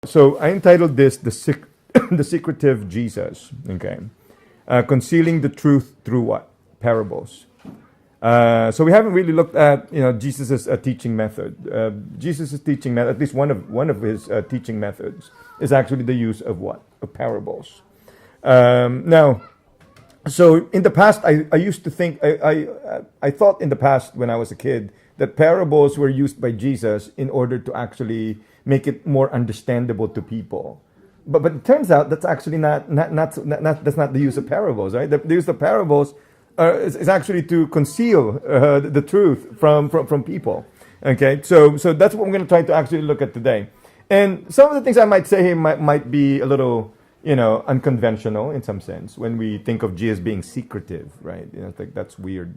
So I entitled this the secretive Jesus. Okay, concealing the truth through what parables. So we haven't really looked at Jesus's teaching method. Jesus's teaching method, at least one of his teaching methods, is actually the use of what of parables. Now, so in the past, I used to think I thought in the past when I was a kid that parables were used by Jesus in order to actually make it more understandable to people. But it turns out that's actually not that's not the use of parables, right? The use of parables is actually to conceal the truth from people. Okay, so that's what I'm going to try to actually look at today. And some of the things I might say here might be a little unconventional in some sense when we think of Jesus being secretive, right? It's like that's weird.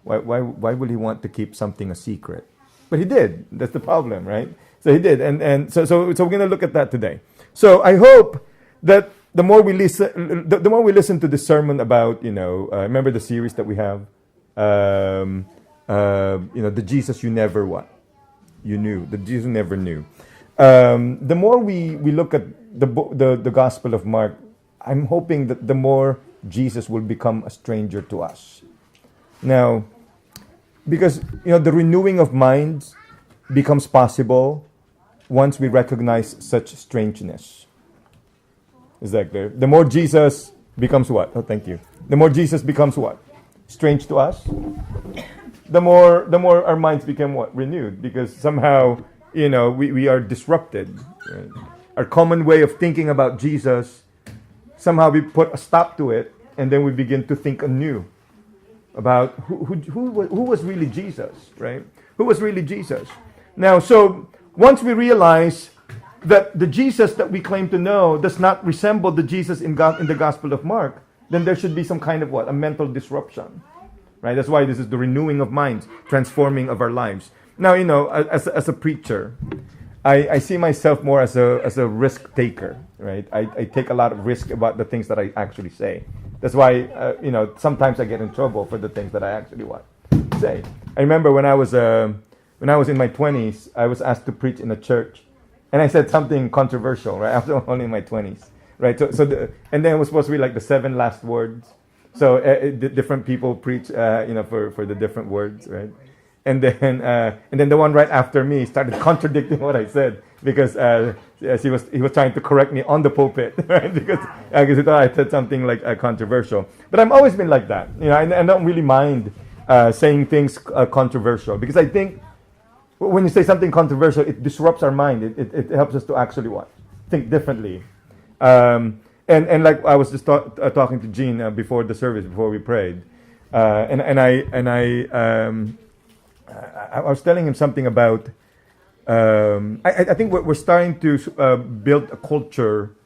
Why would he want to keep something a secret? But he did. That's the problem, right? So he did, and so we're going to look at that today. So I hope that the more we listen to this sermon about, remember the series that we have, the Jesus you never you knew, the Jesus you never knew. The more we look at the Gospel of Mark, I'm hoping that the more Jesus will become a stranger to us. Now, because the renewing of minds becomes possible once we recognize such strangeness. Is that clear? The more Jesus becomes what? Oh, thank you. The more Jesus becomes what? Strange to us. The more our minds become what? Renewed, because somehow we are disrupted. Right? Our common way of thinking about Jesus, somehow we put a stop to it, and then we begin to think anew about who was really Jesus, right? Who was really Jesus? Now, so once we realize that the Jesus that we claim to know does not resemble the Jesus in the Gospel of Mark, then there should be some kind of a mental disruption, right? That's why this is the renewing of minds, transforming of our lives. Now, as a preacher, I see myself more as a risk taker, right? I take a lot of risk about the things that I actually say. That's why, sometimes I get in trouble for the things that I actually say. I remember when I was in my 20s, I was asked to preach in a church, and I said something controversial, right? I was only in my 20s, right? And then it was supposed to be like the 7 last words. So different people preach, for the different words, right? And then the one right after me started contradicting what I said because he was trying to correct me on the pulpit, right? Because he thought I said something like controversial. But I've always been like that, I don't really mind saying things controversial, because I think when you say something controversial, it disrupts our mind. It helps us to actually think differently. And like I was just talking to Jean before the service, before we prayed, I was telling him something about. I think we're starting to build a culture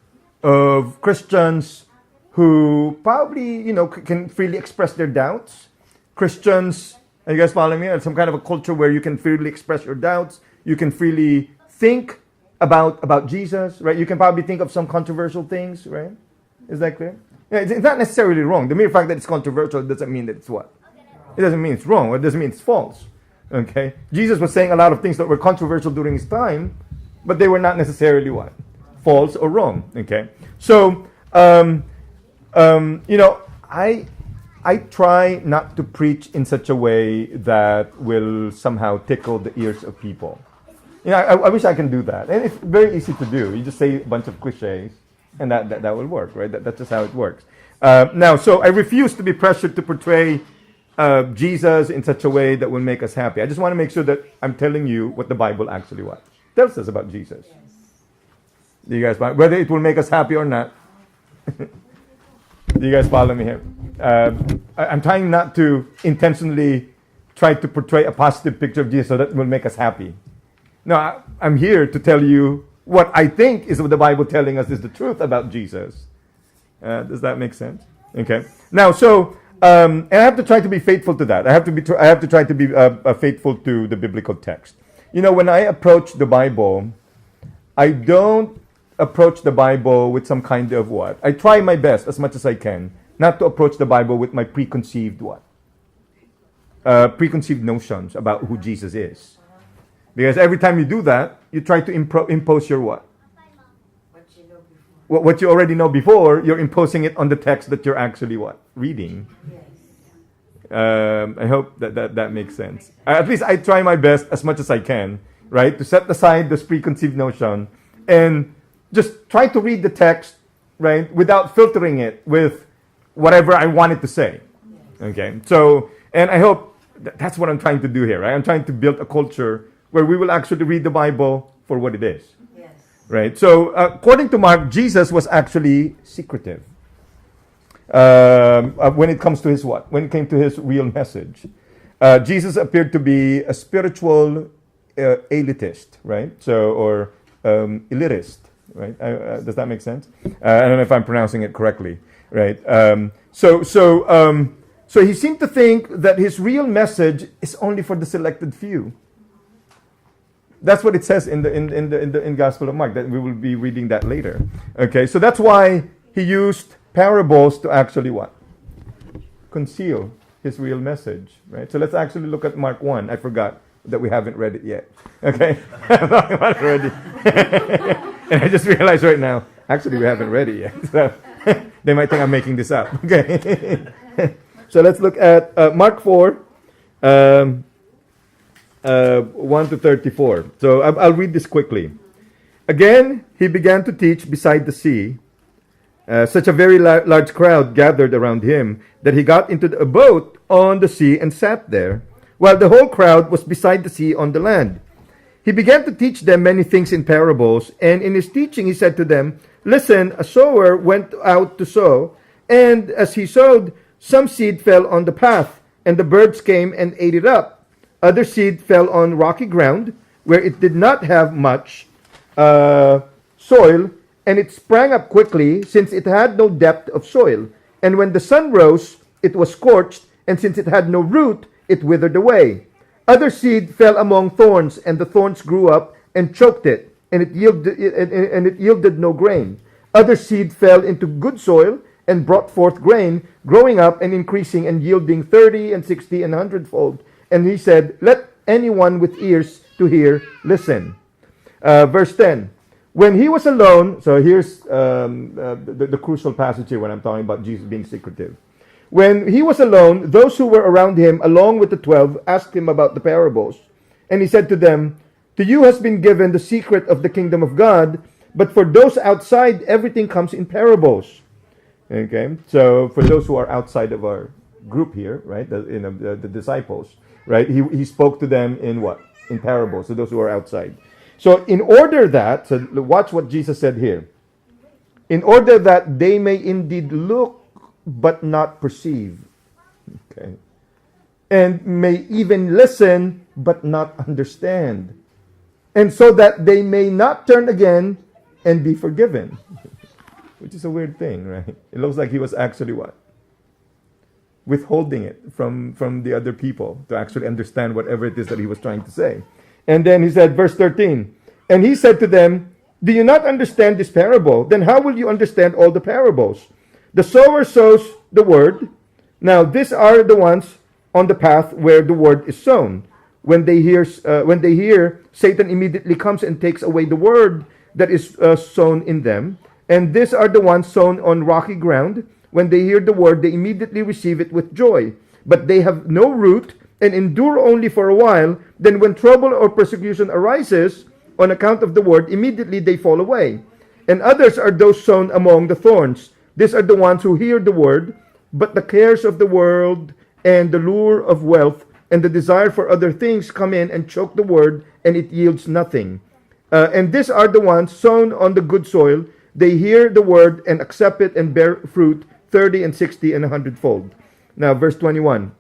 of Christians who probably can freely express their doubts. Christians, are you guys following me? Some kind of a culture where you can freely express your doubts. You can freely think about Jesus, right? You can probably think of some controversial things, right? Is that clear? Yeah, it's not necessarily wrong. The mere fact that it's controversial doesn't mean that it's what? It doesn't mean it's wrong, or it doesn't mean it's false. Okay? Jesus was saying a lot of things that were controversial during his time, but they were not necessarily what? False or wrong. Okay? So, I try not to preach in such a way that will somehow tickle the ears of people. I wish I can do that. And it's very easy to do. You just say a bunch of cliches, and that will work, right? That's just how it works. Now, so I refuse to be pressured to portray Jesus in such a way that will make us happy. I just want to make sure that I'm telling you what the Bible actually tells us about Jesus. Do you guys follow? Whether it will make us happy or not. Do you guys follow me here? I'm trying not to intentionally try to portray a positive picture of Jesus so that will make us happy. No, I'm here to tell you what I think is what the Bible telling us is the truth about Jesus. Does that make sense? Okay. Now, so and I have to try to be faithful to that. I have to try to be faithful to the biblical text. When I approach the Bible, I don't approach the Bible with some kind of what? I try my best as much as I can not to approach the Bible with my preconceived notions about who Jesus is. Because every time you do that, you try to impose your what? what you already know before, you're imposing it on the text that you're actually what? Reading. I hope that makes sense. At least I try my best as much as I can, right? To set aside this preconceived notion and just try to read the text, right? Without filtering it with whatever I wanted to say. Okay? So, and I hope that's what I'm trying to do here, right? I'm trying to build a culture where we will actually read the Bible for what it is. Right? So, according to Mark, Jesus was actually secretive. When it comes to his what? When it came to his real message. Jesus appeared to be a spiritual elitist, right? So, or elitist, right? Does that make sense? I don't know if I'm pronouncing it correctly, right? So he seemed to think that his real message is only for the selected few. That's what it says in the Gospel of Mark. That we will be reading that later. Okay, so that's why he used parables to actually what? Conceal his real message, right? So let's actually look at Mark 1. I forgot that we haven't read it yet. Okay, I'm talking about it already, and I just realized right now, actually we haven't read it yet. So they might think I'm making this up. Okay, so let's look at Mark 4. 1 to 34. So I'll read this quickly. Again, he began to teach beside the sea. Such a very large crowd gathered around him that he got into a boat on the sea and sat there, while the whole crowd was beside the sea on the land. He began to teach them many things in parables, and in his teaching he said to them, "Listen, a sower went out to sow, and as he sowed, some seed fell on the path, and the birds came and ate it up. Other seed fell on rocky ground, where it did not have much soil, and it sprang up quickly, since it had no depth of soil. And when the sun rose, it was scorched, and since it had no root, it withered away. Other seed fell among thorns, and the thorns grew up and choked it, and it yielded no grain. Other seed fell into good soil and brought forth grain, growing up and increasing and yielding 30 and 60 and 100-fold. And he said, let anyone with ears to hear listen." Verse 10. When he was alone, so here's the crucial passage here when I'm talking about Jesus being secretive. When he was alone, those who were around him, along with the 12, asked him about the parables. And he said to them, "To you has been given the secret of the kingdom of God, but for those outside, everything comes in parables." Okay, so for those who are outside of our group here, right, the disciples, right, he spoke to them in what? In parables, so those who are outside. So in order that, so watch what Jesus said here. In order that they may indeed look but not perceive. Okay. And may even listen but not understand. And so that they may not turn again and be forgiven. Which is a weird thing, right? It looks like he was actually what? Withholding it from the other people to actually understand whatever it is that he was trying to say. And then he said, verse 13, and he said to them, "Do you not understand this parable? Then how will you understand all the parables? The sower sows the word. Now these are the ones on the path where the word is sown. When they hear, Satan immediately comes and takes away the word that is sown in them. And these are the ones sown on rocky ground. When they hear the word, they immediately receive it with joy. But they have no root and endure only for a while. Then when trouble or persecution arises on account of the word, immediately they fall away. And others are those sown among the thorns. These are the ones who hear the word, but the cares of the world and the lure of wealth and the desire for other things come in and choke the word, and it yields nothing. And these are the ones sown on the good soil. They hear the word and accept it and bear fruit 30 and 60 and 100-fold. Now, verse 21.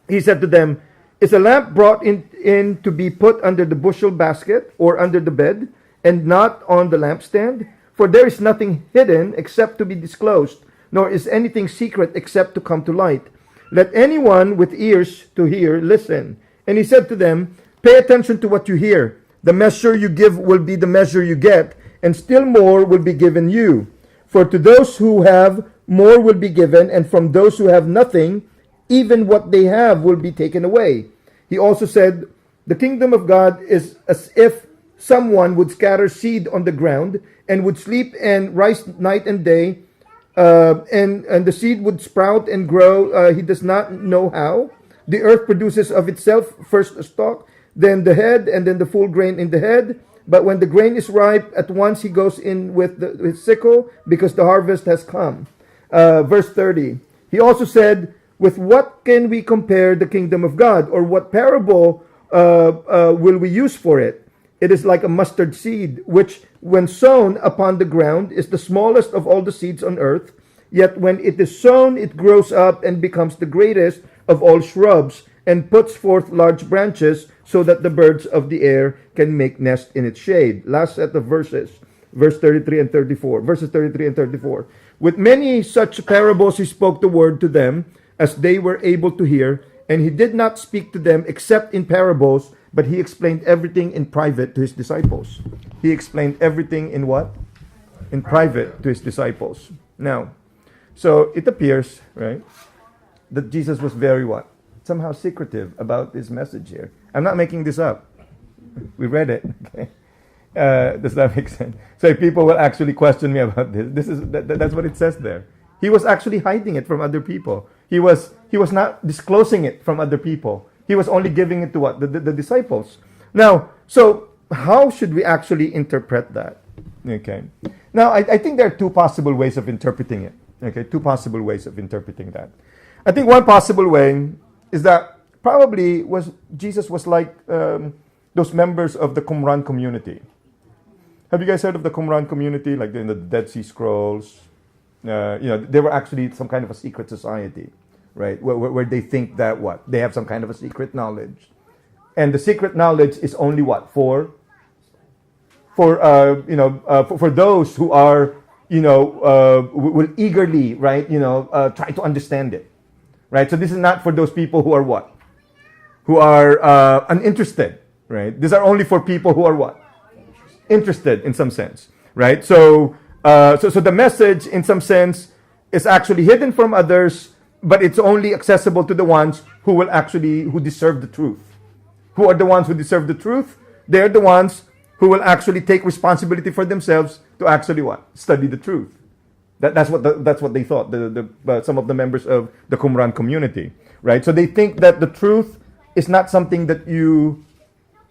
He said to them, "Is a lamp brought in to be put under the bushel basket or under the bed, and not on the lampstand? For there is nothing hidden except to be disclosed, nor is anything secret except to come to light. Let anyone with ears to hear listen." And he said to them, "Pay attention to what you hear. The measure you give will be the measure you get, and still more will be given you. For to those who have, more will be given, and from those who have nothing, even what they have will be taken away." He also said, "The kingdom of God is as if someone would scatter seed on the ground and would sleep and rise night and day, and the seed would sprout and grow. He does not know how. The earth produces of itself first a stalk, then the head, and then the full grain in the head. But when the grain is ripe, at once he goes in with his sickle, because the harvest has come. Verse 30. He also said, with what can we compare the kingdom of God? Or what parable will we use for it? It is like a mustard seed, which when sown upon the ground is the smallest of all the seeds on earth. Yet when it is sown, it grows up and becomes the greatest of all shrubs, and puts forth large branches, so that the birds of the air can make nest in its shade. Last set of verses, verses 33 and 34. With many such parables he spoke the word to them, as they were able to hear, and he did not speak to them except in parables, but he explained everything in private to his disciples. He explained everything in what? In private to his disciples. Now, so it appears, right, that Jesus was very what? Somehow secretive about his message here. I'm not making this up. We read it. Okay. Does that make sense? So if people will actually question me about this, that's what it says there. He was actually hiding it from other people. He was not disclosing it from other people. He was only giving it to what? The disciples. Now, so how should we actually interpret that? Okay. Now, I think there are two possible ways of interpreting it. Okay, two possible ways of interpreting that. I think one possible way is that probably Jesus was like those members of the Qumran community. Have you guys heard of the Qumran community? Like in the Dead Sea Scrolls, they were actually some kind of a secret society, right? Where they think that what? They have some kind of a secret knowledge. And the secret knowledge is only what? For those who are, will eagerly, right, try to understand it. Right? So this is not for those people who are what? Who are uninterested, right? These are only for people who are what? Interested in some sense, right? So the message in some sense is actually hidden from others, but it's only accessible to the ones who deserve the truth. Who are the ones who deserve the truth? They're the ones who will actually take responsibility for themselves to actually what? Study the truth. That's what they thought. Some of the members of the Qumran community, right? So they think that the truth is not something that you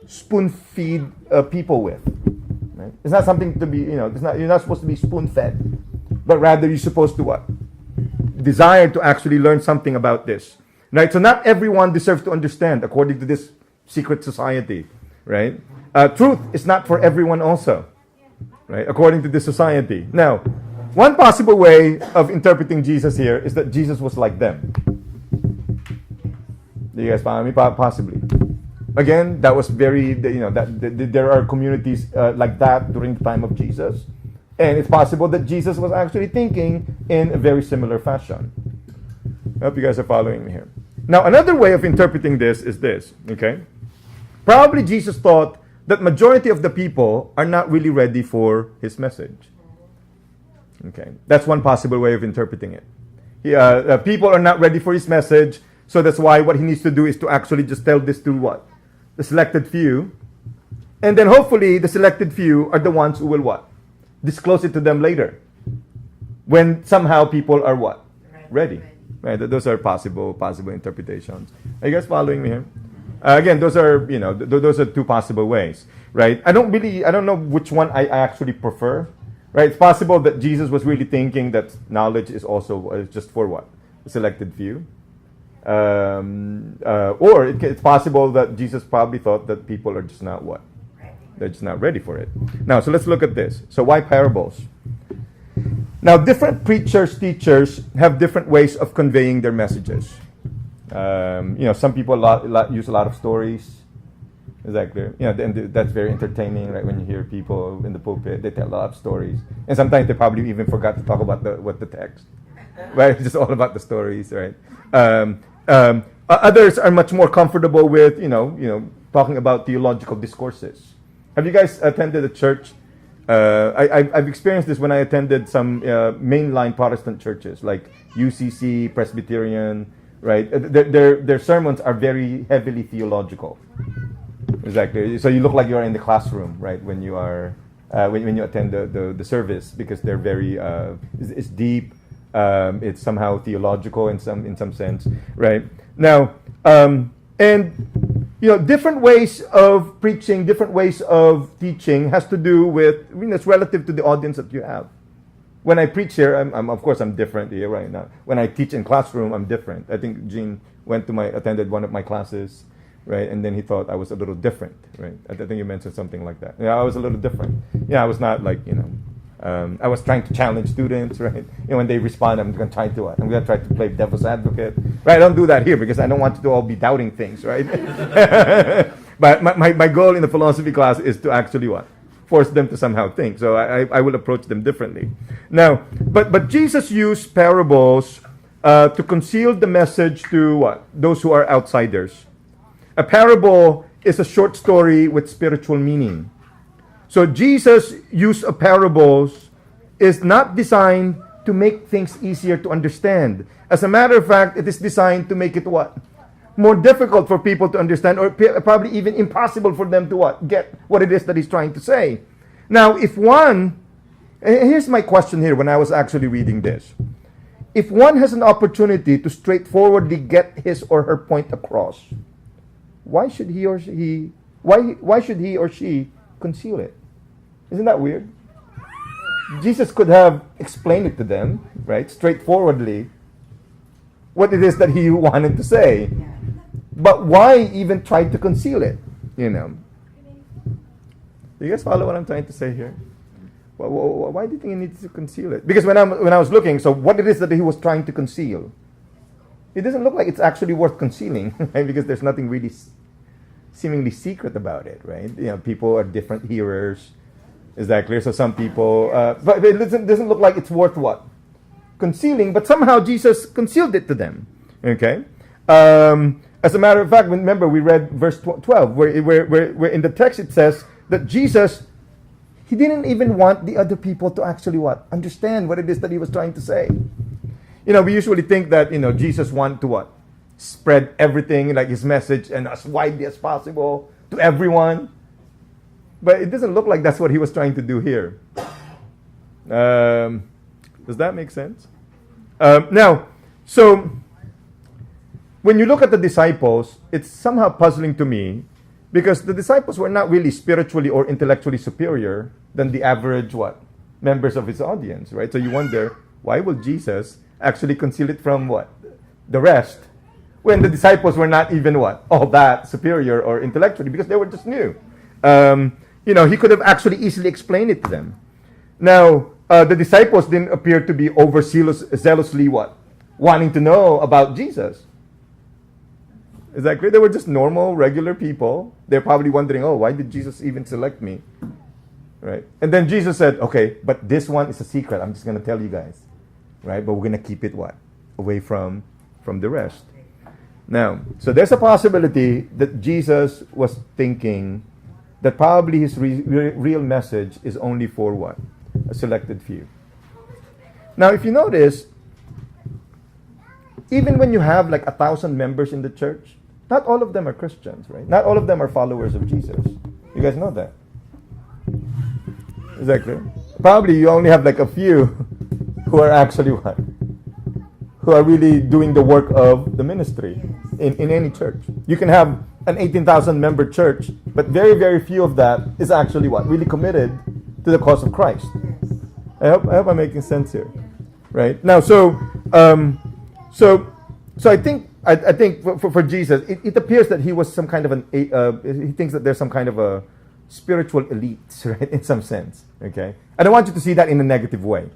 spoon feed people with. Right? It's not something to be, you're not supposed to be spoon fed, but rather you're supposed to what? Desire to actually learn something about this, right? So not everyone deserves to understand, according to this secret society, right? Truth is not for everyone also, right? According to this society. Now, one possible way of interpreting Jesus here is that Jesus was like them. Do you guys follow me? Possibly. Again, that was very, there are communities like that during the time of Jesus. And it's possible that Jesus was actually thinking in a very similar fashion. I hope you guys are following me here. Now, another way of interpreting this is this, okay? Probably Jesus thought that majority of the people are not really ready for his message. Okay, that's one possible way of interpreting it. People are not ready for his message, so that's why what he needs to do is to actually just tell this to what? The selected few. And then hopefully the selected few are the ones who will what? Disclose it to them later. When somehow people are what? Ready. Right, those are possible interpretations. Are you guys following me here? Again, those are, those are two possible ways, right? I don't know which one I actually prefer. Right, it's possible that Jesus was really thinking that knowledge is also just for what? A selected few. Or it's possible that Jesus probably thought that people are just not what? They're just not ready for it. Now, so let's look at this. So why parables? Now, different preachers, teachers have different ways of conveying their messages. Some people use a lot of stories. Exactly. And that's very entertaining, right? When you hear people in the pulpit, they tell a lot of stories, and sometimes they probably even forgot to talk about the text, right? It's just all about the stories, right? Others are much more comfortable with, talking about theological discourses. Have you guys attended a church? I've experienced this when I attended some mainline Protestant churches like UCC, Presbyterian, right? Their sermons are very heavily theological. Exactly. So you look like you're in the classroom, right? When you are when you attend the service, because they're very it's deep. It's somehow theological in some sense, right? Now, and different ways of preaching, different ways of teaching has to do with, it's relative to the audience that you have. When I preach here, I'm of course I'm different here right now. When I teach in classroom, I'm different. I think Gene attended one of my classes, right? And then he thought I was a little different, right? I think you mentioned something like that. Yeah, I was a little different. Yeah, I was not like, I was trying to challenge students, right? When they respond, I'm going to try to play devil's advocate, right? I don't do that here because I don't want you to all be doubting things, right? But my goal in the philosophy class is to actually force them to somehow think. So I will approach them differently. Now, but Jesus used parables to conceal the message to those who are outsiders. A parable is a short story with spiritual meaning. So Jesus' use of parables is not designed to make things easier to understand. As a matter of fact, it is designed to make it more difficult for people to understand, or probably even impossible for them to get what it is that he's trying to say. Now, here's my question here when I was actually reading this. If one has an opportunity to straightforwardly get his or her point across, why should he or she conceal it? Isn't that weird? Jesus could have explained it to them, right, straightforwardly, what it is that he wanted to say. But why even try to conceal it? Do you guys follow what I'm trying to say here? Why do you think he needs to conceal it? Because when I was looking, so what it is that he was trying to conceal, it doesn't look like it's actually worth concealing, right? Because there's nothing really seemingly secret about it, right? People are different hearers. Is that clear? So some people, but it doesn't look like it's worth concealing. But somehow Jesus concealed it to them. Okay. As a matter of fact, remember we read verse 12, where in the text it says that Jesus, he didn't even want the other people to actually understand what it is that he was trying to say. We usually think that Jesus wanted to spread everything, like his message, and as widely as possible to everyone. But it doesn't look like that's what he was trying to do here. Does that make sense? Now, so when you look at the disciples, it's somehow puzzling to me because the disciples were not really spiritually or intellectually superior than the average members of his audience, right? So you wonder, why will Jesus actually conceal it from the rest, when the disciples were not even all that superior or intellectually, because they were just new. He could have actually easily explained it to them. Now, the disciples didn't appear to be zealously wanting to know about Jesus. Is that clear? They were just normal, regular people. They're probably wondering, why did Jesus even select me? Right? And then Jesus said, okay, but this one is a secret. I'm just going to tell you guys. Right? But we're going to keep it away from the rest. Now, so there's a possibility that Jesus was thinking that probably his real message is only for a selected few. Now, if you notice, even when you have 1,000 members in the church, not all of them are Christians, right? Not all of them are followers of Jesus. You guys know that? Is that clear? Probably you only have a few who are actually who are really doing the work of the ministry in any church. You can have an 18,000 member church, but very, very few of that is actually really committed to the cause of Christ. I hope I'm making sense here, right? Now, so I think for Jesus, it appears that he was some kind of he thinks that there's some kind of a spiritual elite, right? In some sense, okay. I don't want you to see that in a negative way,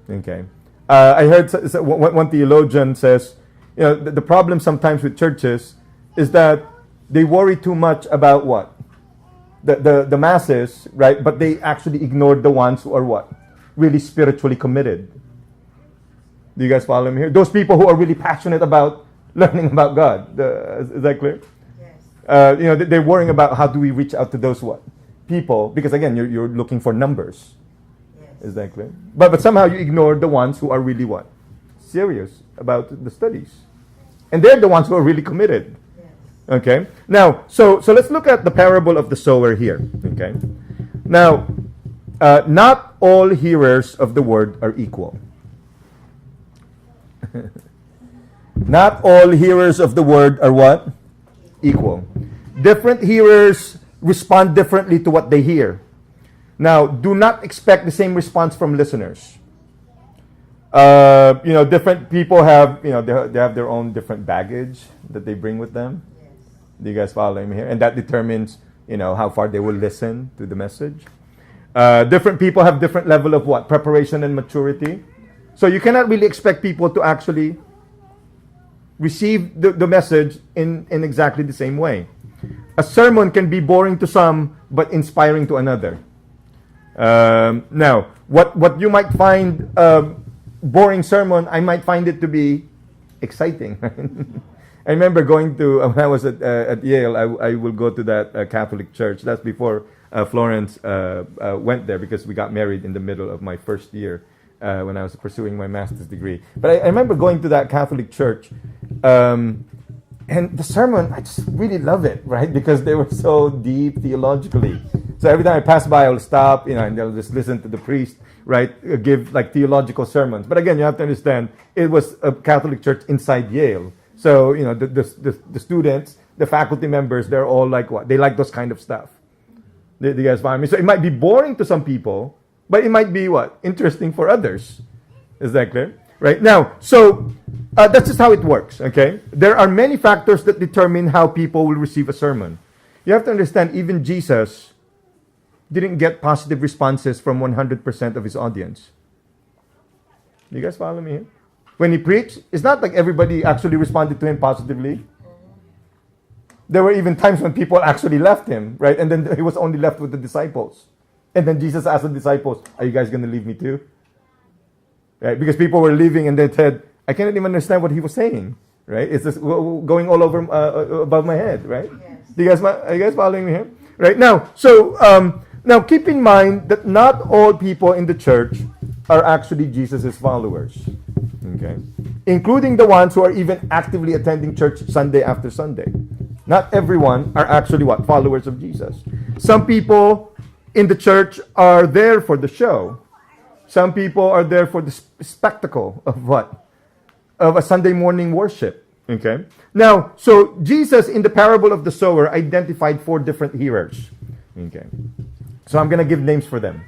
okay. I heard one theologian says, the problem sometimes with churches is that they worry too much about the masses, right? But they actually ignore the ones who are really spiritually committed. Do you guys follow me here? Those people who are really passionate about learning about God. Is that clear? Yes. They're worrying about how do we reach out to those people, because again, you're looking for numbers. Is that clear? But somehow you ignore the ones who are really serious about the studies. And they're the ones who are really committed. Yes. Okay. Now, so let's look at the parable of the sower here. Okay. Now, not all hearers of the word are equal. Not all hearers of the word are what? Equal. Different hearers respond differently to what they hear. Now, do not expect the same response from listeners. Different people have, they have their own different baggage that they bring with them. Yes. Do you guys follow me here? And that determines, how far they will listen to the message. Different people have different level of what? Preparation and maturity. So you cannot really expect people to actually receive the message in exactly the same way. A sermon can be boring to some, but inspiring to another. Now, what you might find boring sermon, I might find it to be exciting. I remember going to, when I was at Yale, I will go to that Catholic church. That's before Florence went there, because we got married in the middle of my first year when I was pursuing my master's degree. But I remember going to that Catholic church, and the sermon, I just really love it, right? Because they were so deep theologically. So every time I pass by, I'll stop, and they'll just listen to the priest, right, give like theological sermons. But again, you have to understand, it was a Catholic church inside Yale. So, the students, the faculty members, they're all like what? They like those kind of stuff. Do you guys follow me? So it might be boring to some people, but it might be what? Interesting for others. Is that clear? Right? Now, so that's just how it works, okay? There are many factors that determine how people will receive a sermon. You have to understand, even Jesus didn't get positive responses from 100% of his audience. Do you guys follow me here? When he preached, it's not like everybody actually responded to him positively. There were even times when people actually left him, right? And then he was only left with the disciples. And then Jesus asked the disciples, "Are you guys going to leave me too?" Right? Because people were leaving and they said, "I cannot even understand what he was saying." Right? It's just going all over above my head, right? Yes. Are you guys following me here? Right? Now, so now keep in mind that not all people in the church are actually Jesus' followers. Okay? Including the ones who are even actively attending church Sunday after Sunday. Not everyone are actually what? Followers of Jesus. Some people in the church are there for the show. Some people are there for the spectacle of what? Of a Sunday morning worship. Okay? Now, so Jesus in the parable of the sower identified 4 different hearers. Okay? So I'm going to give names for them.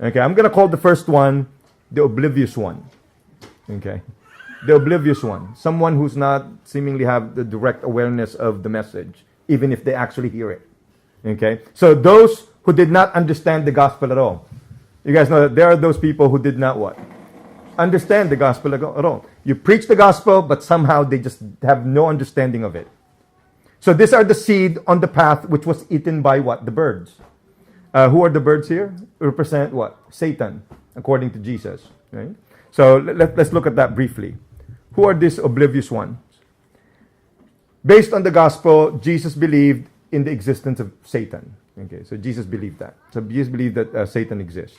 Okay? I'm going to call the first one the oblivious one. Okay? The oblivious one. Someone who's not seemingly have the direct awareness of the message, even if they actually hear it. Okay? So those who did not understand the gospel at all. You guys know that there are those people who did not what? Understand the gospel at all. You preach the gospel, but somehow they just have no understanding of it. So these are the seed on the path which was eaten by what? The birds. Who are the birds here? Represent what? Satan, according to Jesus. Right? So let's look at that briefly. Who are these oblivious ones? Based on the gospel, Jesus believed in the existence of Satan. Okay, so Jesus believed that. So Jesus believed that Satan exists.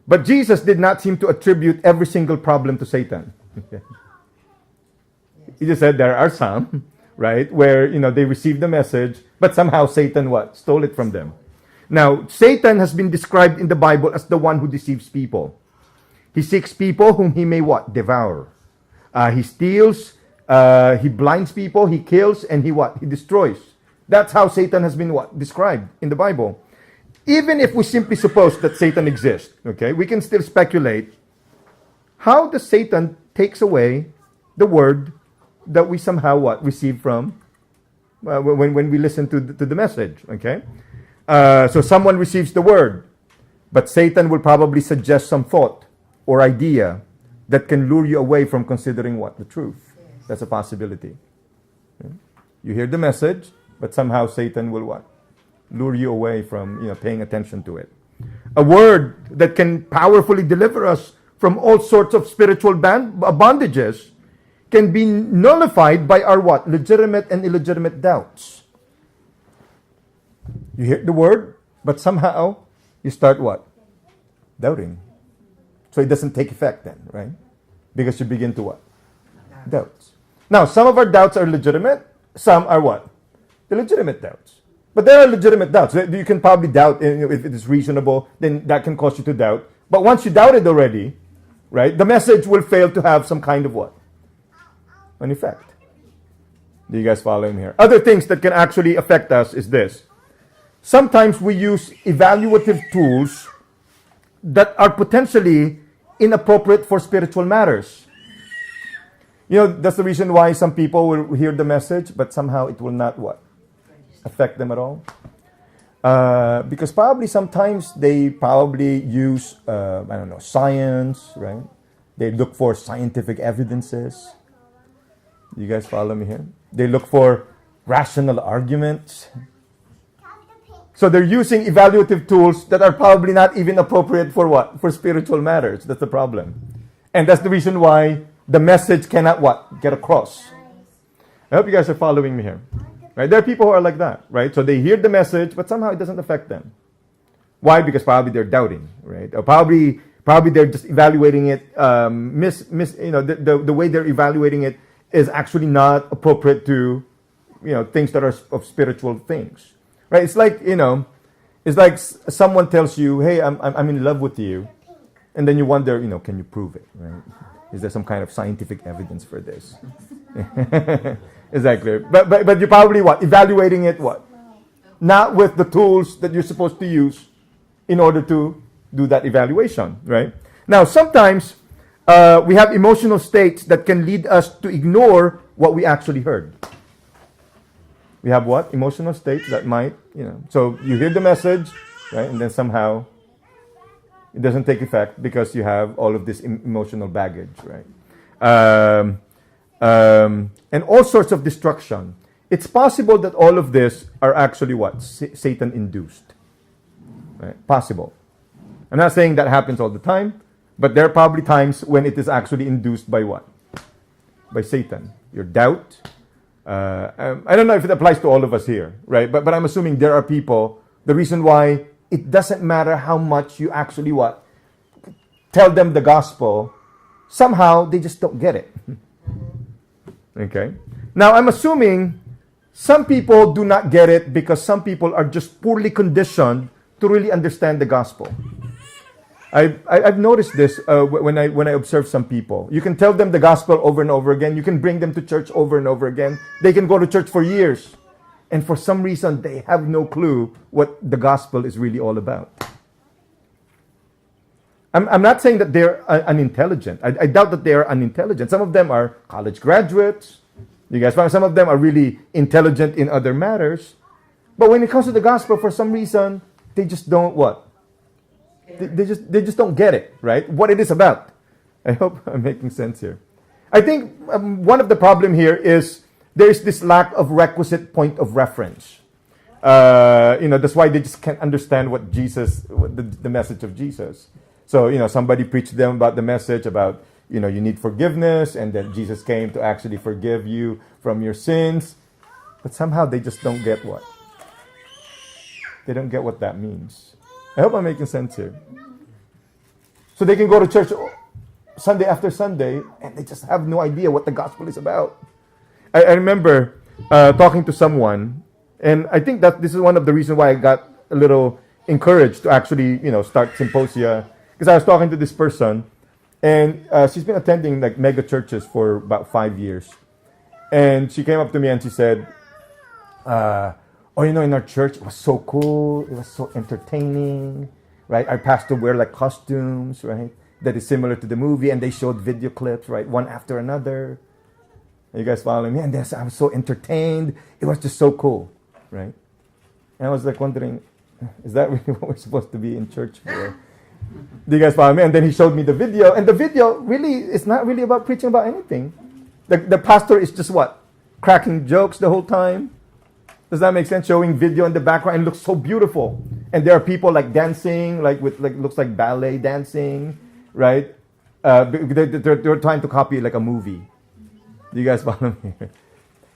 But Jesus did not seem to attribute every single problem to Satan. Okay. He just said there are some, right, where they received the message, but somehow Satan what? Stole it from them. Now, Satan has been described in the Bible as the one who deceives people. He seeks people whom he may what? Devour. He steals, he blinds people, he kills, and he what? He destroys. That's how Satan has been what? Described in the Bible. Even if we simply suppose that Satan exists, okay, we can still speculate. How does Satan takes away the word that we somehow what? Receive from when we listen to the message, okay? So someone receives the word, but Satan will probably suggest some thought or idea that can lure you away from considering what? The truth. Yes. That's a possibility. Okay? You hear the message, but somehow Satan will what? Lure you away from paying attention to it. A word that can powerfully deliver us from all sorts of spiritual bondages can be nullified by our what? Legitimate and illegitimate doubts. You hear the word, but somehow you start what? Doubting. So it doesn't take effect then, right? Because you begin to what? Doubts. Now, some of our doubts are legitimate. Some are what? The legitimate doubts. But there are legitimate doubts. You can probably doubt if it is reasonable, then that can cause you to doubt. But once you doubted already, right, the message will fail to have some kind of what? An effect. Do you guys follow me here? Other things that can actually affect us is this. Sometimes we use evaluative tools that are potentially inappropriate for spiritual matters. You know, that's the reason why some people will hear the message, but somehow it will not what? Affect them at all. Because probably sometimes they probably use, science, right? They look for scientific evidences. You guys follow me here? They look for rational arguments. So they're using evaluative tools that are probably not even appropriate for what? For spiritual matters. That's the problem. And that's the reason why the message cannot what? Get across. I hope you guys are following me here. Right? There are people who are like that, right? So they hear the message, but somehow it doesn't affect them. Why? Because probably they're doubting, right? Or probably they're just evaluating it, the way they're evaluating it is actually not appropriate to, things that are of spiritual things. Right? It's like, it's like someone tells you, hey, I'm in love with you. And then you wonder, can you prove it, right? Is there some kind of scientific evidence for this? Exactly. But you're probably what? Evaluating it what? Not with the tools that you're supposed to use in order to do that evaluation, right? Now, sometimes we have emotional states that can lead us to ignore what we actually heard. We have what? Emotional states that might, so you hear the message, right? And then somehow it doesn't take effect because you have all of this emotional baggage, right? And all sorts of destruction. It's possible that all of this are actually what? Satan-induced. Right? Possible. I'm not saying that happens all the time, but there are probably times when it is actually induced by what? By Satan. Your doubt. I don't know if it applies to all of us here, right? But I'm assuming there are people, the reason why it doesn't matter how much you actually what? Tell them the gospel, somehow they just don't get it. Okay? Now, I'm assuming some people do not get it because some people are just poorly conditioned to really understand the gospel. I've noticed this when I observe some people. You can tell them the gospel over and over again. You can bring them to church over and over again. They can go to church for years. And for some reason, they have no clue what the gospel is really all about. I'm not saying that they're unintelligent. I doubt that they are unintelligent. Some of them are college graduates. You guys find some of them are really intelligent in other matters. But when it comes to the gospel, for some reason, they just don't what? They just don't get it, right? What it is about. I hope I'm making sense here. I think one of the problem here is there is this lack of requisite point of reference. That's why they just can't understand what the message of Jesus. So, somebody preached to them about the message about, you need forgiveness, and that Jesus came to actually forgive you from your sins. But somehow they just don't get what? They don't get what that means. I hope I'm making sense here. So they can go to church Sunday after Sunday, and they just have no idea what the gospel is about. I remember talking to someone, and I think that this is one of the reasons why I got a little encouraged to actually, start symposia. Because I was talking to this person, and she's been attending like mega churches for about 5 years. And she came up to me and she said, in our church, it was so cool. It was so entertaining, right? Our pastor wear like costumes, right? That is similar to the movie. And they showed video clips, right? One after another. Are you guys following me? And I was so entertained. It was just so cool, right? And I was like wondering, is that really what we're supposed to be in church for? Do you guys follow me? And then he showed me the video. And the video really is not really about preaching about anything. The pastor is just what? Cracking jokes the whole time. Does that make sense? Showing video in the background and it looks so beautiful. And there are people like dancing, looks like ballet dancing, right? They're trying to copy like a movie. Do you guys follow me?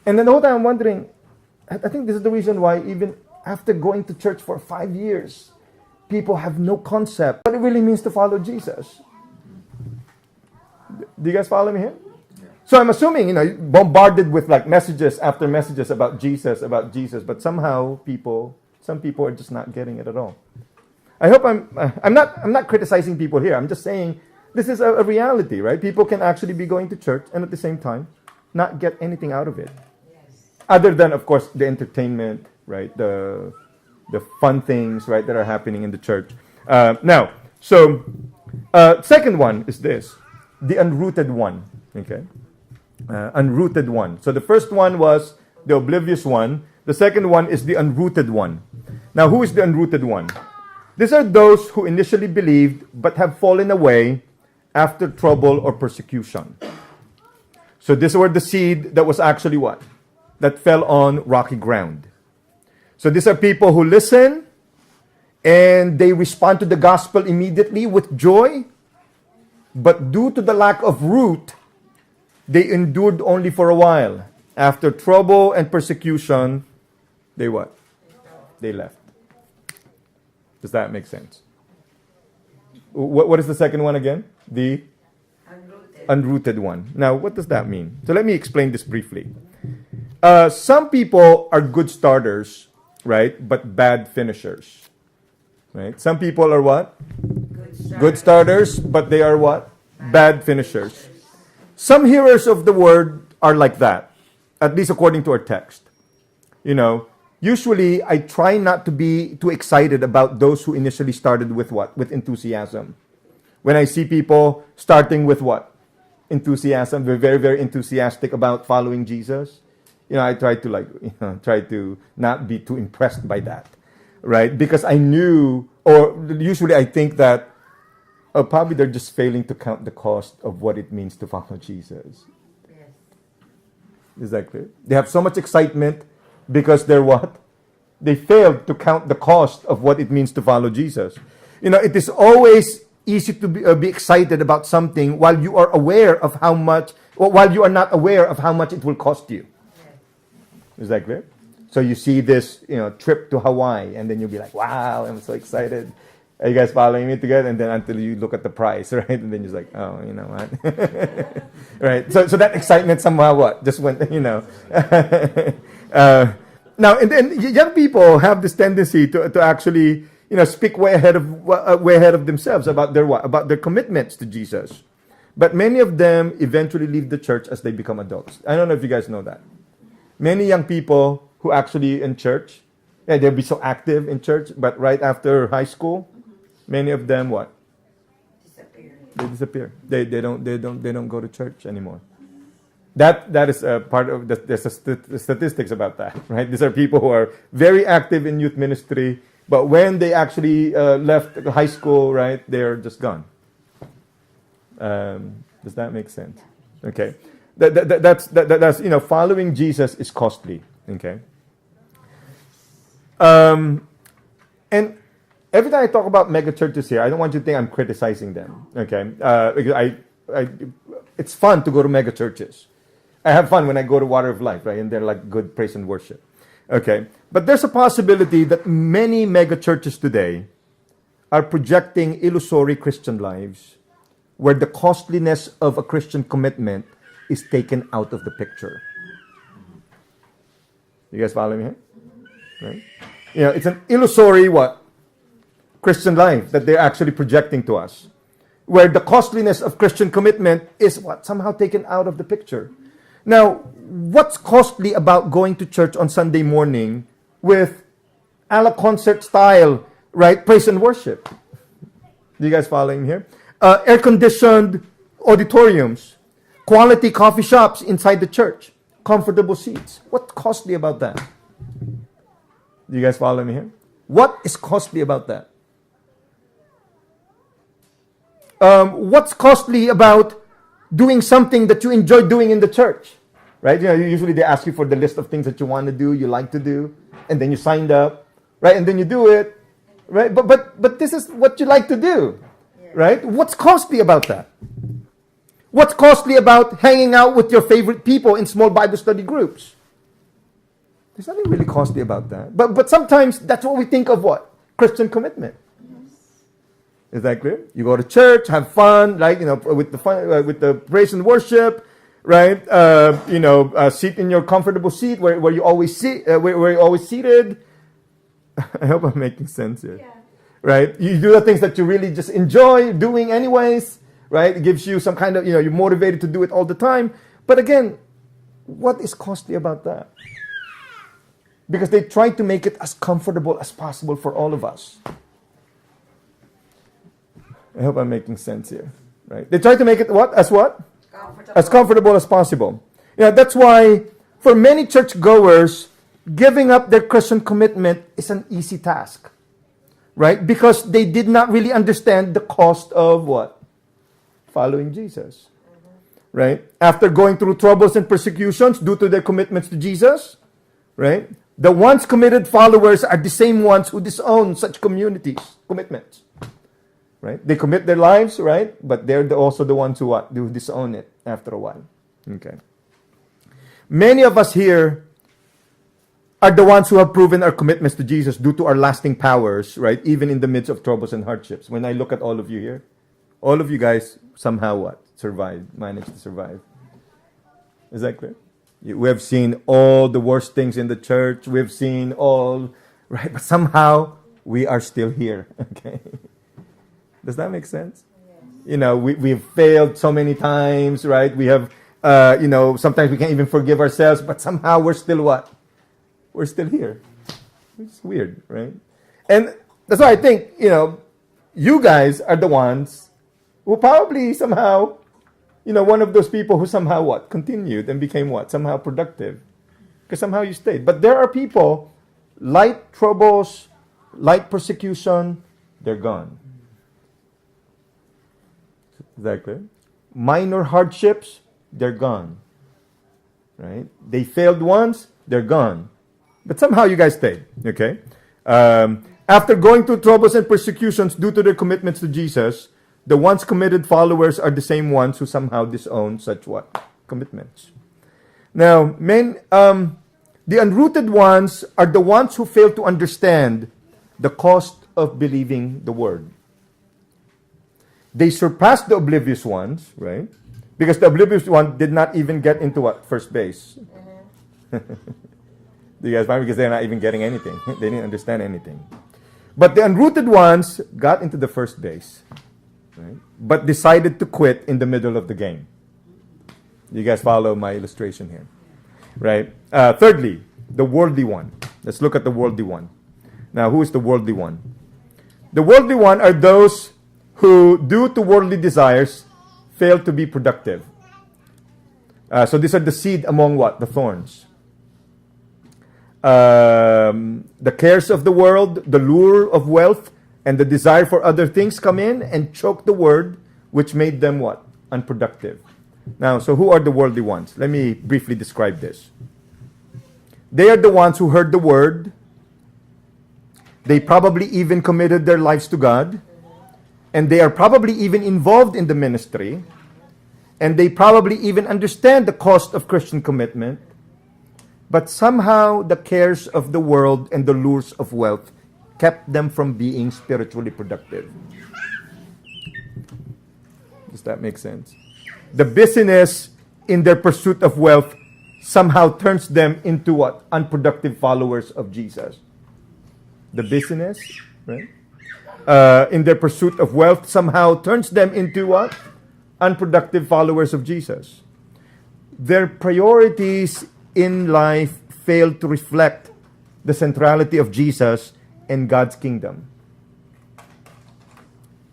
And then the whole time I'm wondering, I think this is the reason why even after going to church for 5 years, people have no concept what it really means to follow Jesus. Do you guys follow me here? So I'm assuming, bombarded with like messages after messages about Jesus, but somehow some people are just not getting it at all. I hope I'm not criticizing people here. I'm just saying this is a reality, right? People can actually be going to church and at the same time not get anything out of it. Other than, of course, the entertainment, right? The fun things, right, that are happening in the church. Second one is this, the unrooted one, okay? Unrooted one. So the first one was the oblivious one. The second one is the unrooted one. Now, who is the unrooted one? These are those who initially believed but have fallen away after trouble or persecution. So these were the seed that was actually what? That fell on rocky ground. So these are people who listen and they respond to the gospel immediately with joy, but due to the lack of root, they endured only for a while. After trouble and persecution, they what? They left. Does that make sense? What is the second one again? The unrooted one. Now, what does that mean? So let me explain this briefly. Some people are good starters, right? But bad finishers. Right? Some people are what? Good starters, but they are what? Bad finishers. Some hearers of the word are like that, at least according to our text. Usually I try not to be too excited about those who initially started with what? With enthusiasm. When I see people starting with what? Enthusiasm. They're very, very enthusiastic about following Jesus. I try to not be too impressed by that, right? Because I knew, or usually I think that probably they're just failing to count the cost of what it means to follow Jesus. Yes. Is that clear? They have so much excitement because they're what? They failed to count the cost of what it means to follow Jesus. It is always easy to be excited about something while you are aware of how much, or while you are not aware of how much it will cost you. Is that clear? So you see this, trip to Hawaii, and then you'll be like, wow, I'm so excited. Are you guys following me together? And then until you look at the price, right? And then you're like, oh, you know what? Right? So that excitement somehow what? Just went, now, and then young people have this tendency to actually, speak way ahead of themselves about their what? About their commitments to Jesus. But many of them eventually leave the church as they become adults. I don't know if you guys know that. Many young people who actually in church, they'll be so active in church, but right after high school, many of them what? They disappear. They don't go to church anymore. That is a part of the statistics about that, right? These are people who are very active in youth ministry, but when they actually left high school, right, they're just gone. Does that make sense? Okay. That's following Jesus is costly. Okay. And every time I talk about mega churches here, I don't want you to think I'm criticizing them. Okay. Because it's fun to go to mega churches. I have fun when I go to Water of Life, right? And they're like good praise and worship. Okay. But there's a possibility that many mega churches today are projecting illusory Christian lives where the costliness of a Christian commitment is taken out of the picture. You guys follow me here? Right? It's an illusory what? Christian life that they're actually projecting to us. Where the costliness of Christian commitment is what? Somehow taken out of the picture. Now, what's costly about going to church on Sunday morning with a la concert style, right? Praise and worship. Do you guys following here? Air-conditioned auditoriums. Quality coffee shops inside the church. Comfortable seats. What's costly about that? Do you guys follow me here? What is costly about that? What's costly about doing something that you enjoy doing in the church? Right? Usually they ask you for the list of things that you want to do, you like to do, and then you signed up, right? And then you do it, right? But this is what you like to do, right? What's costly about that? What's costly about hanging out with your favorite people in small Bible study groups? There's nothing really costly about that. But sometimes that's what we think of what? Christian commitment. Is that clear? You go to church, have fun, like with the praise and worship, right? Sit in your comfortable seat where you always sit, where you're always seated. I hope I'm making sense here. Yeah. Right? You do the things that you really just enjoy doing anyways, right? It gives you some kind of, you're motivated to do it all the time. But again, what is costly about that? Because they try to make it as comfortable as possible for all of us. I hope I'm making sense here, right? They try to make it what? Comfortable. As comfortable as possible. That's why for many churchgoers, giving up their Christian commitment is an easy task, right? Because they did not really understand the cost of what? Following Jesus, right? After going through troubles and persecutions due to their commitments to Jesus, right? The once committed followers are the same ones who disown such commitments, right? They commit their lives, right? But they're also the ones who what? Do disown it after a while. Okay. Many of us here are the ones who have proven our commitments to Jesus due to our lasting powers, right? Even in the midst of troubles and hardships. When I look at all of you here, all of you guys somehow what? Managed to survive. Is that clear? We have seen all the worst things in the church. We've seen all, right? But somehow we are still here, okay? Does that make sense? Yes. We've failed so many times, right? We have, sometimes we can't even forgive ourselves, but somehow we're still what? We're still here. It's weird, right? And that's why I think, you guys are the ones who probably somehow, one of those people who somehow what? Continued and became what? Somehow productive. Because somehow you stayed. But there are people, light troubles, light persecution, they're gone. Is that clear? Minor hardships, they're gone. Right? They failed once, they're gone. But somehow you guys stayed. Okay? After going through troubles and persecutions due to their commitments to Jesus, the once committed followers are the same ones who somehow disown such what? Commitments. Now, the unrooted ones are the ones who fail to understand the cost of believing the word. They surpass the oblivious ones, right? Because the oblivious one did not even get into what? First base. Do you guys find? Because they're not even getting anything. They didn't understand anything. But the unrooted ones got into the first base, right? But decided to quit in the middle of the game. You guys follow my illustration here, right? Thirdly, the worldly one. Let's look at the worldly one. Now, who is the worldly one? The worldly one are those who, due to worldly desires, fail to be productive. So these are the seed among what? The thorns. The cares of the world, the lure of wealth, and the desire for other things come in and choke the word, which made them what? Unproductive. Now, so who are the worldly ones? Let me briefly describe this. They are the ones who heard the word. They probably even committed their lives to God. And they are probably even involved in the ministry. And they probably even understand the cost of Christian commitment. But somehow the cares of the world and the lures of wealth kept them from being spiritually productive. Does that make sense? The busyness in their pursuit of wealth somehow turns them into what? Unproductive followers of Jesus. The busyness, right? In their pursuit of wealth somehow turns them into what? Unproductive followers of Jesus. Their priorities in life fail to reflect the centrality of Jesus and God's kingdom.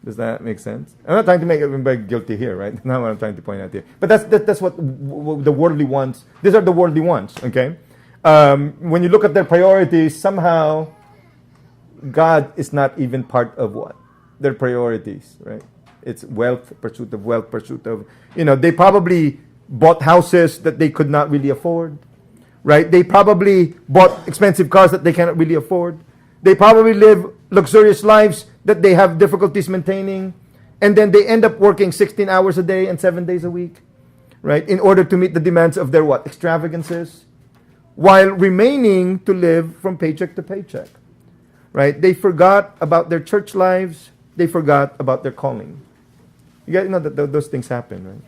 Does that make sense? I'm not trying to make everybody guilty here, right? Not what I'm trying to point out here. But that's what the worldly ones, these are the worldly ones, okay? When you look at their priorities, somehow God is not even part of what? Their priorities, right? It's wealth, pursuit of, they probably bought houses that they could not really afford, right? They probably bought expensive cars that they cannot really afford. They probably live luxurious lives that they have difficulties maintaining. And then they end up working 16 hours a day and 7 days a week, right? In order to meet the demands of their what? Extravagances. While remaining to live from paycheck to paycheck, right? They forgot about their church lives. They forgot about their calling. You guys know that those things happen, right?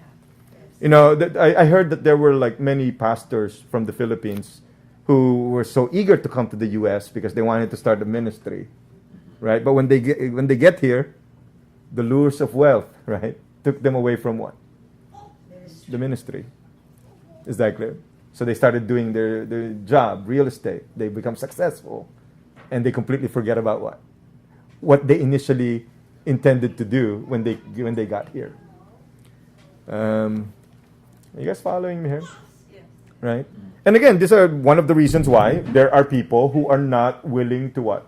I heard that there were like many pastors from the Philippines who were so eager to come to the U.S. because they wanted to start a ministry, right? But when they get here, the lures of wealth, right, took them away from what? The ministry. Is that clear? So they started doing their job, real estate. They become successful, and they completely forget about what they initially intended to do when they got here. Are you guys following me here? Yes. Right? And again, these are one of the reasons why there are people who are not willing to what?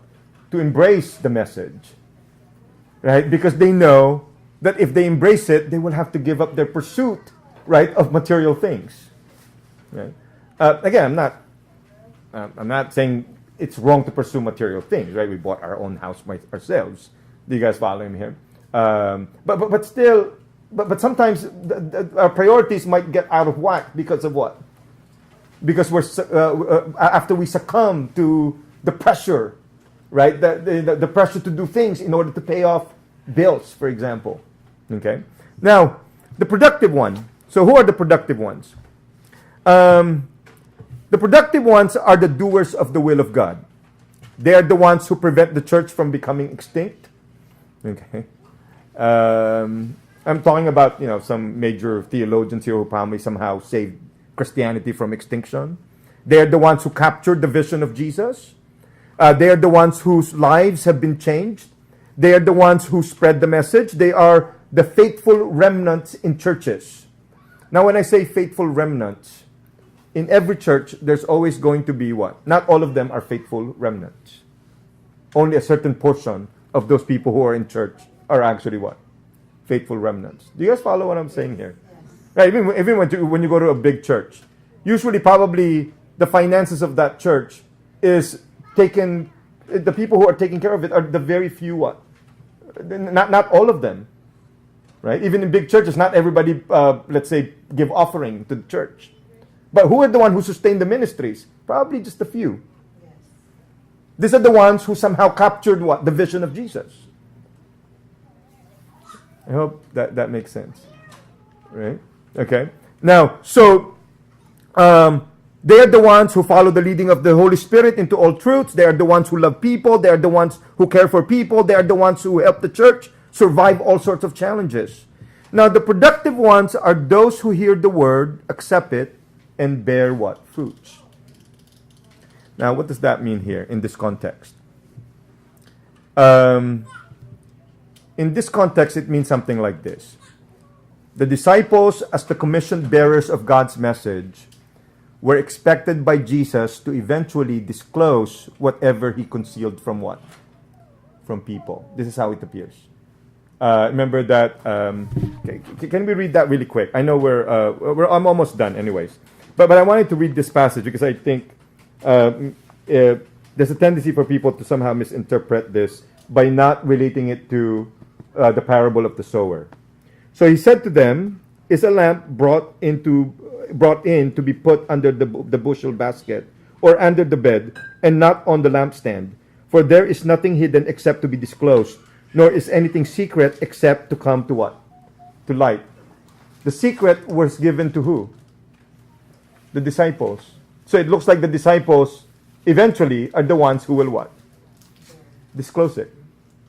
To embrace the message. Right? Because they know that if they embrace it, they will have to give up their pursuit, right, of material things. Right? Again, I'm not saying it's wrong to pursue material things, right? We bought our own house ourselves. Do you guys follow me here? But still, but sometimes our priorities might get out of whack because of what? Because after we succumb to the pressure, right? The pressure to do things in order to pay off bills, for example. Okay. Now, the productive one. So, who are the productive ones? The productive ones are the doers of the will of God. They are the ones who prevent the church from becoming extinct. Okay. I'm talking about, some major theologians here who probably somehow saved Christianity from extinction. They are the ones who captured the vision of Jesus. They are the ones whose lives have been changed. They are the ones who spread the message. They are the faithful remnants in churches. Now, when I say faithful remnants, in every church, there's always going to be what? Not all of them are faithful remnants. Only a certain portion of those people who are in church are actually what? Faithful remnants. Do you guys follow what I'm saying here? Yes. Right, even when you go to a big church, usually probably the finances of that church is taken, the people who are taking care of it are the very few what? Not all of them. Right? Even in big churches, not everybody, let's say, give offering to the church. But who are the ones who sustain the ministries? Probably just a few. Yes. These are the ones who somehow captured what? The vision of Jesus. I hope that makes sense. Right? Okay. Now, so they are the ones who follow the leading of the Holy Spirit into all truths. They are the ones who love people. They are the ones who care for people. They are the ones who help the church survive all sorts of challenges. Now, the productive ones are those who hear the word, accept it, and bear what? Fruits. Now, what does that mean here in this context? In this context, it means something like this. The disciples, as the commissioned bearers of God's message, were expected by Jesus to eventually disclose whatever he concealed from what? From people. This is how it appears. Remember that. Can we read that really quick? I know I'm almost done, anyways. But I wanted to read this passage because I think there's a tendency for people to somehow misinterpret this by not relating it to the parable of the sower. So he said to them, "Is a lamp brought in to be put under the bushel basket or under the bed, and not on the lampstand? For there is nothing hidden except to be disclosed, nor is anything secret except to come to what? To light." The secret was given to who? The disciples. So it looks like the disciples eventually are the ones who will what? Disclose it.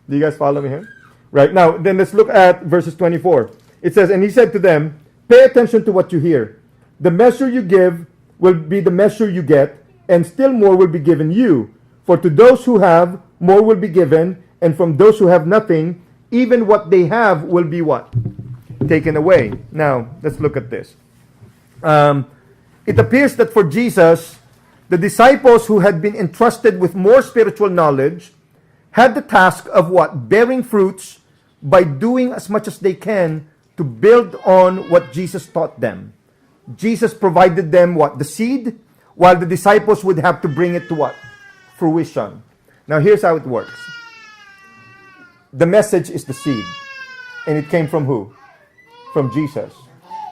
Do you guys follow me here? Right. Now, then let's look at verses 24. It says, "And he said to them, pay attention to what you hear. The measure you give will be the measure you get, and still more will be given you. For to those who have, more will be given, and from those who have nothing, even what they have will be what? Taken away." Now, let's look at this. It appears that for Jesus, the disciples who had been entrusted with more spiritual knowledge had the task of what? Bearing fruits by doing as much as they can to build on what Jesus taught them. Jesus provided them what? The seed, while the disciples would have to bring it to what? Fruition. Now here's how it works. The message is the seed. And it came from who? From Jesus.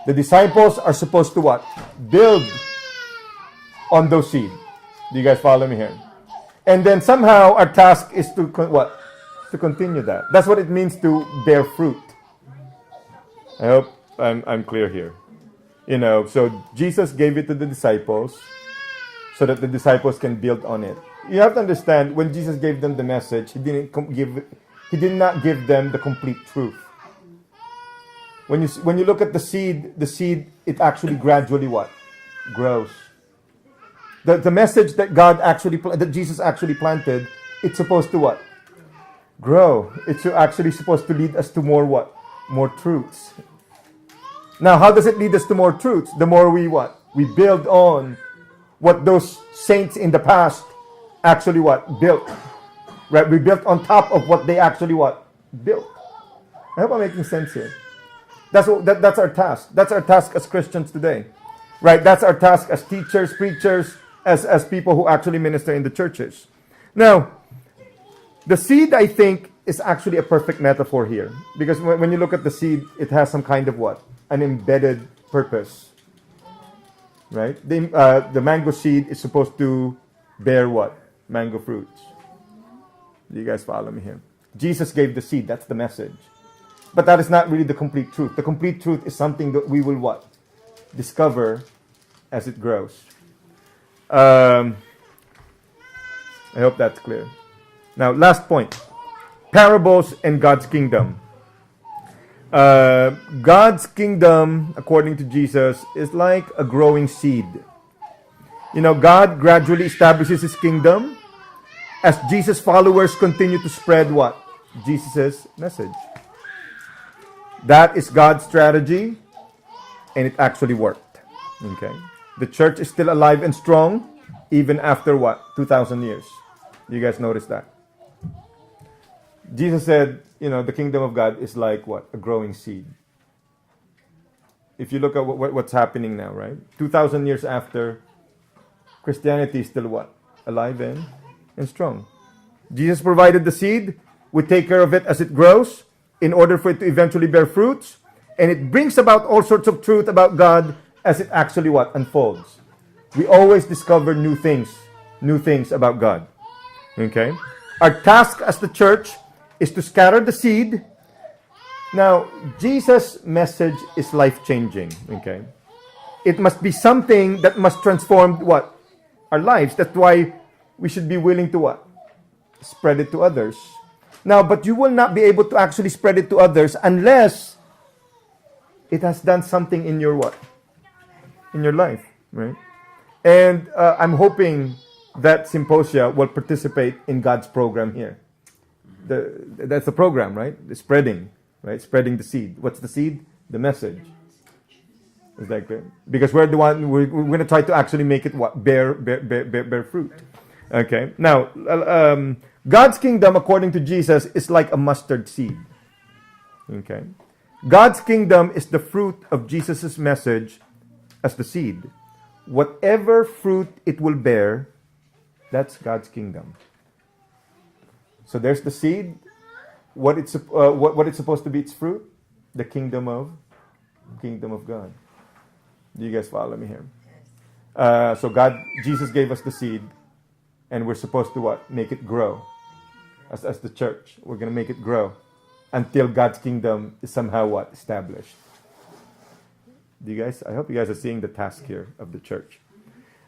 The disciples are supposed to what? Build on those seed. Do you guys follow me here? And then somehow our task is to what? To continue that. That's what it means to bear fruit. I hope I'm clear here. So Jesus gave it to the disciples so that the disciples can build on it. You have to understand, when Jesus gave them the message, he did not give them the complete truth. When you look at the seed, it actually gradually what? Grows. The message that that Jesus actually planted, it's supposed to what? Grow. It's actually supposed to lead us to more what? More truths. Now, how does it lead us to more truths? The more we what? We build on what those saints in the past actually what? Built. Right? We built on top of what they actually what? Built. I hope I'm making sense here. That's our task. That's our task as Christians today. Right? That's our task as teachers, preachers, as people who actually minister in the churches. Now, the seed, I think, is actually a perfect metaphor here. Because when you look at the seed, it has some kind of what? An embedded purpose. Right? The mango seed is supposed to bear what? Mango fruits. Do you guys follow me here? Jesus gave the seed. That's the message. But that is not really the complete truth. The complete truth is something that we will what? Discover as it grows. I hope that's clear. Now, last point. Parables and God's kingdom. God's kingdom, according to Jesus, is like a growing seed. God gradually establishes his kingdom as Jesus' followers continue to spread what? Jesus' message. That is God's strategy, and it actually worked. Okay? The church is still alive and strong, even after what? 2,000 years. You guys notice that? Jesus said, the kingdom of God is like what? A growing seed. If you look at what's happening now, right? 2,000 years after, Christianity is still what? Alive and strong. Jesus provided the seed. We take care of it as it grows in order for it to eventually bear fruits. And it brings about all sorts of truth about God as it actually what? Unfolds. We always discover new things about God. Okay? Our task as the church is to scatter the seed. Now, Jesus' message is life-changing. Okay? It must be something that must transform what? Our lives. That's why we should be willing to what? Spread it to others. Now, but you will not be able to actually spread it to others unless it has done something in your what? In your life, right? And I'm hoping that Symposia will participate in God's program here. That's the program, right? The spreading, right? Spreading the seed. What's the seed? The message. Is that clear? Because we're going to try to actually make it what? Bear fruit. Okay. Now, God's kingdom, according to Jesus, is like a mustard seed. Okay. God's kingdom is the fruit of Jesus' message as the seed. Whatever fruit it will bear, that's God's kingdom. So there's the seed. What it's supposed to be its fruit? The kingdom of God. Do you guys follow me here? So Jesus gave us the seed, and we're supposed to what? Make it grow. As the church, we're going to make it grow until God's kingdom is somehow what? Established. I hope you guys are seeing the task here of the church.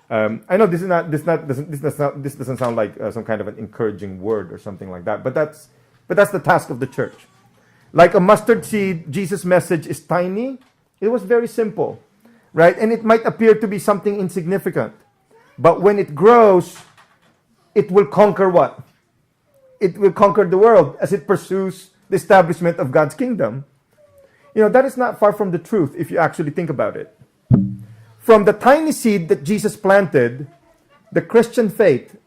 I know this doesn't sound like some kind of an encouraging word or something like that, but that's the task of the church. Like a mustard seed, Jesus' message is tiny. It was very simple, right? And it might appear to be something insignificant, but when it grows, it will conquer what? It will conquer the world as it pursues the establishment of God's kingdom. That is not far from the truth if you actually think about it. From the tiny seed that Jesus planted, the Christian faith,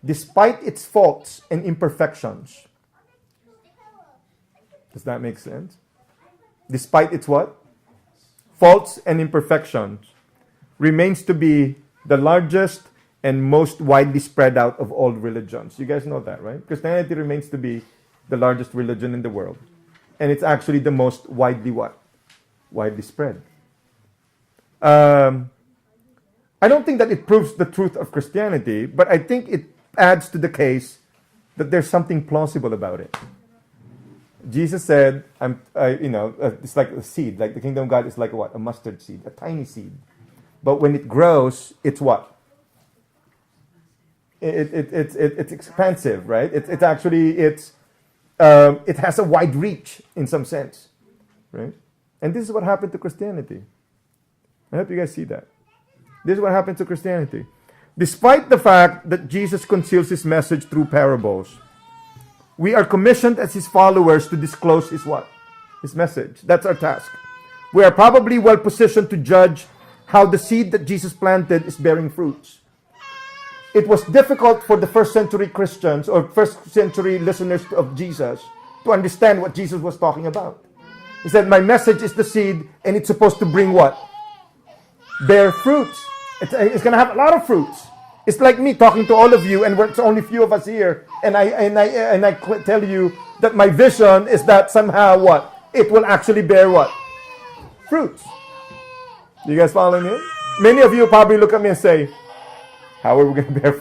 despite its faults and imperfections, does that make sense? Despite its what? Faults and imperfections, remains to be the largest and most widely spread out of all religions. You guys know that, right? Christianity remains to be the largest religion in the world. And it's actually the most widely what? Widely spread. I don't think that it proves the truth of Christianity, but I think it adds to the case that there's something plausible about it. Jesus said, it's like a seed. Like the kingdom of God is like what? A mustard seed, a tiny seed. But when it grows, it's what? It's expansive, right? It has a wide reach in some sense, right? And this is what happened to Christianity. I hope you guys see that. This is what happened to Christianity. Despite the fact that Jesus conceals his message through parables, we are commissioned as his followers to disclose his what? His message. That's our task. We are probably well positioned to judge how the seed that Jesus planted is bearing fruits. It was difficult for the first century Christians or first century listeners of Jesus to understand what Jesus was talking about. He said, my message is the seed and it's supposed to bring what? Bear fruits. It's going to have a lot of fruits. It's like me talking to all of you, and it's only few of us here, and I tell you that my vision is that somehow what? It will actually bear what? Fruits. You guys following me? Many of you probably look at me and say, how are we going to bear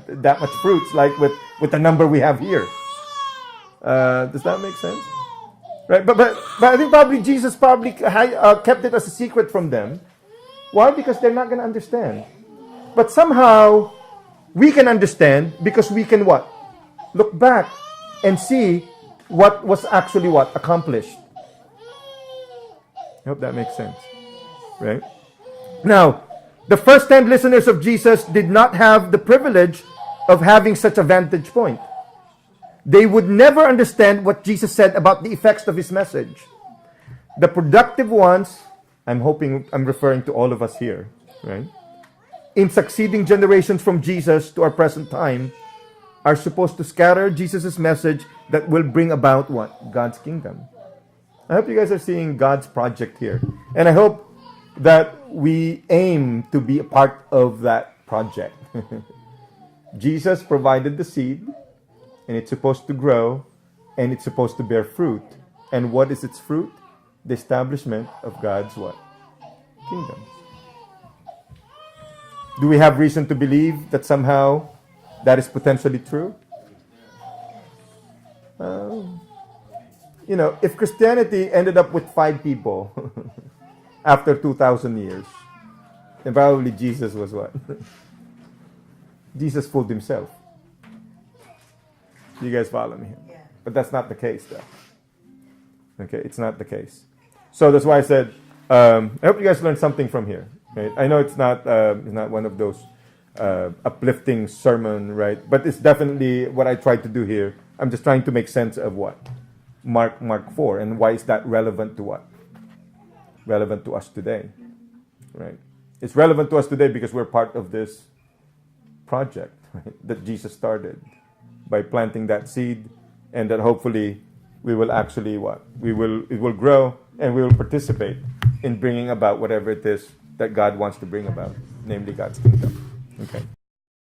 that much fruits, like with the number we have here? Does that make sense? Right? But I think probably Jesus kept it as a secret from them. Why? Because they're not going to understand. But somehow, we can understand because we can what? Look back and see what was actually what? Accomplished. I hope that makes sense. Right? Now, the first-hand listeners of Jesus did not have the privilege of having such a vantage point. They would never understand what Jesus said about the effects of his message. The productive ones, I'm referring to all of us here, right? In succeeding generations from Jesus to our present time, are supposed to scatter Jesus' message that will bring about what? God's kingdom. I hope you guys are seeing God's project here. And I hope that we aim to be a part of that project. Jesus provided the seed, and it's supposed to grow, and it's supposed to bear fruit. And what is its fruit? The establishment of God's what? Kingdom. Do we have reason to believe that somehow that is potentially true? If Christianity ended up with 5 people after 2,000 years, then probably Jesus was what? Jesus fooled himself. You guys follow me? Yeah. But that's not the case, though. Okay, it's not the case. So that's why I said, I hope you guys learned something from here. Right? I know it's not one of those uplifting sermon, right? But it's definitely what I tried to do here. I'm just trying to make sense of what? Mark 4. And why is that relevant to what? Relevant to us today. Right? It's relevant to us today because we're part of this project, right, that Jesus started by planting that seed, and that hopefully we will actually what? It will grow, and we will participate in bringing about whatever it is that God wants to bring about, namely God's kingdom. Okay.